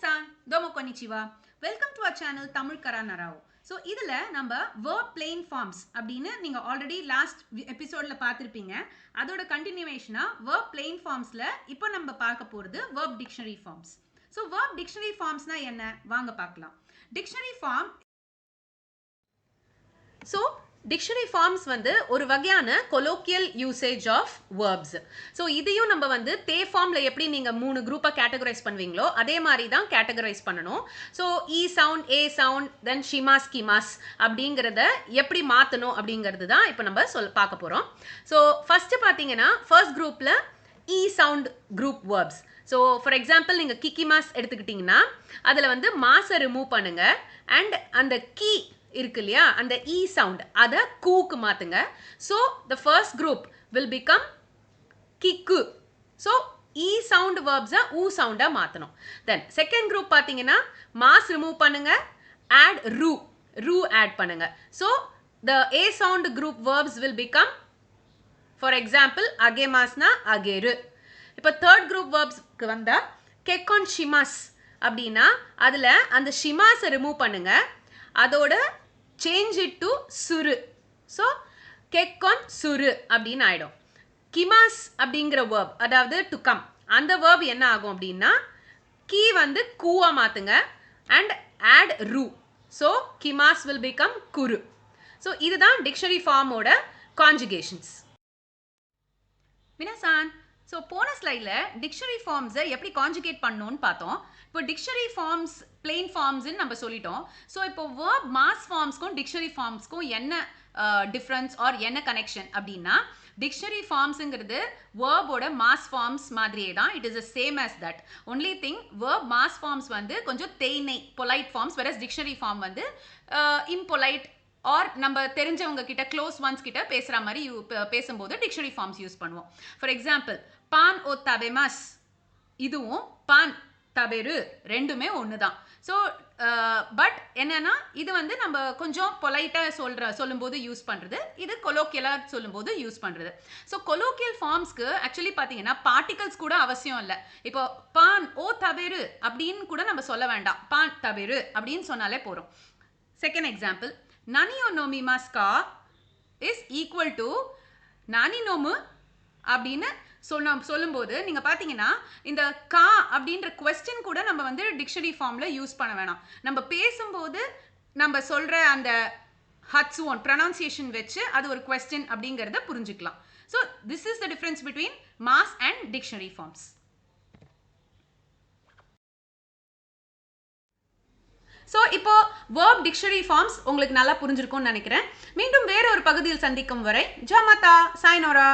Minasan, domo konnichiwa. Welcome to our channel Tamil Kara Narao. So இதுல நம்ம verb plain forms அப்படினு நீங்க already last episodeல பார்த்திருப்பீங்க. அதோட continuationஆ verb plain formsல இப்போ நம்ம பார்க்க போறது verb dictionary forms. So verb dictionary formsனா என்ன? வாங்க பார்க்கலாம். Dictionary form dictionary forms வந்து ஒரு வகையான colloquial usage of verbs. So இதையும் நம்ம வந்து தே ஃபார்ம்ல எப்படி நீங்க மூணு குரூப்பா கேட்டகரைஸ் பண்ணுவீங்களோ அதே மாதிரி தான் கேட்டகரைஸ் பண்ணணும். So e sound, a sound, then shimas, kimas அப்படிங்கறத எப்படி மாத்தணும் அப்படிங்கிறது தான் இப்போ நம்ம பார்க்க போறோம். So first பாத்தீங்கன்னா first groupல e sound group verbs. So for example நீங்க kikimas எடுத்துக்கிட்டீங்கன்னா அதுல வந்து மாஸை ரிமூவ் பண்ணுங்க and அந்த key இருக்கு இல்லையா அந்த e sound அத கூக்கு மாத்துங்க. So the first group will become kick. So e sound verbs u sound மாத்தணும். Then second group பாத்தீங்கன்னா மாஸ் ரிமூவ் பண்ணுங்க add ru add பண்ணுங்க. So the a sound group verbs will become for example agemasna ageru. இப்போ third group verbs க்கு வந்தா kekon shimas அப்படினா அதுல அந்த shimas ரிமூவ் பண்ணுங்க அதோட change it to suru. So kekon suru அப்படினு ஆயிடும். kimas அப்படிங்கிற verb அதாவது to come அந்த verb என்ன ஆகும் அப்படின்னா key வந்து கூவா மாத்துங்க and add ru. So kimas will become kuru. So இதுதான் dictionary form ஓட conjugations. Minasan, so போன ஸ்லைட்ல dictionary forms எப்படி கான்ஜுகேட் பண்ணனும்னு பார்த்தோம். இப்போ dictionary forms plain forms ன்னு நம்ம சொல்லிட்டோம். So இப்போ verb mass formsக்கும் dictionary formsக்கும் என்ன difference or என்ன connection அப்படின்னா dictionary formsங்கிறது verb ஓட mass forms மாதிரியே தான். It is the same as that. Only thing verb mass forms வந்து கொஞ்சம் தேய்னை polite forms whereas dictionary form வந்து impolite or நம்ம தெரிஞ்சவங்க கிட்ட க்ளோஸ் ஒன்ஸ் கிட்ட பேசுற மாதிரி பேசும்போது டிக்ஷனரி ஃபார்ம்ஸ் யூஸ் பண்ணுவோம். ஃபார் எக்ஸாம்பிள் பான் ஓ தபெமாஸ் இதுவும் பான் தபெரு ரெண்டுமே ஒன்று தான். ஸோ பட் என்னன்னா இது வந்து நம்ம கொஞ்சம் பொலைட்டாக சொல்லும்போது யூஸ் பண்ணுறது, இது கொலோக்கியலாக சொல்லும்போது யூஸ் பண்ணுறது. ஸோ கொலோக்கியல் ஃபார்ம்ஸ்க்கு ஆக்சுவலி பார்த்தீங்கன்னா பார்ட்டிகல்ஸ் கூட அவசியம் இல்லை. இப்போ பான் ஓ தபெரு அப்படின்னு கூட நம்ம சொல்ல வேண்டாம், பான் தபெரு அப்படின்னு சொன்னாலே போகிறோம். Second example nani o nomimasu ka is equal to nani nomu அப்படின்னு சொல்லும்போது நீங்க பாத்தீங்கன்னா இந்த கா அப்படின்ற கொஸ்டின் கூட நம்ம வந்து டிக்ஷனரி ஃபார்ம்ல யூஸ் பண்ண வேணாம். நம்ம பேசும்போது நம்ம சொல்ற அந்த ஹட்சுவோன் ப்ரொனன்சியேஷன் வச்சு அது ஒரு கொஸ்டின் அப்படிங்கறத புரிஞ்சுக்கலாம். So this is the difference between mass and dictionary forms. So இப்போ verb dictionary forms உங்களுக்கு நல்லா புரிஞ்சிருக்கும்னு நினைக்கிறேன். மீண்டும் வேற ஒரு பகுதியில் சந்திக்கும் வரை ஜமாதா சாய்னோரா.